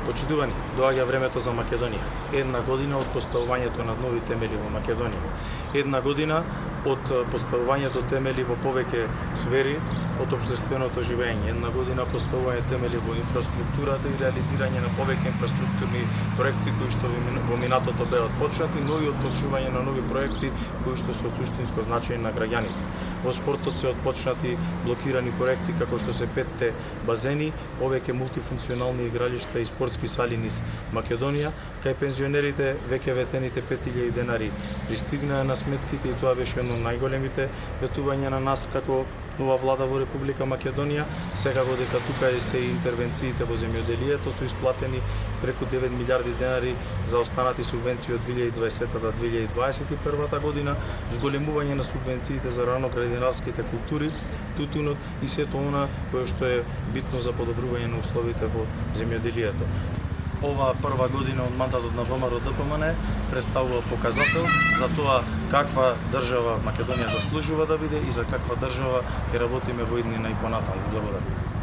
Почитувани, доаѓа времето за Македонија. Една година од поставувањето на нови темели во Македонија. Една година од поставувањето темели во повеќе сфери од општественото живење. Една година поставување темели во инфраструктурата и реализирање на повеќе инфраструктурни проекти кои што во минатото беа отпочнати, но и отпочнување на нови проекти кои што се од суштинско значење на граѓаните. Во спортот се отпочнати блокирани проекти како што се 5 базени, повеќе мултифункционални игралишта и спортски сали низ Македонија, кај пензионерите веќе ветените 5000 денари пристигнаа на сметките и тоа беше едно од најголемите ветувања на нас како нова влада во Република Македонија. Секако дека тука се интервенциите во земјоделието се исплатени преку 9 милиарди денари за останати субвенции од 2020-2021 година, зголемување на субвенциите за рано-градинарските култури, тутунот и сето она кое што е битно за подобрување на условите во земјоделието. Ова прва година од мандатот на ВМРО-ДПМН представува показател за тоа каква држава Македонија заслужува да биде и за каква држава ќе работиме во иднина и понатаму. Благодарам.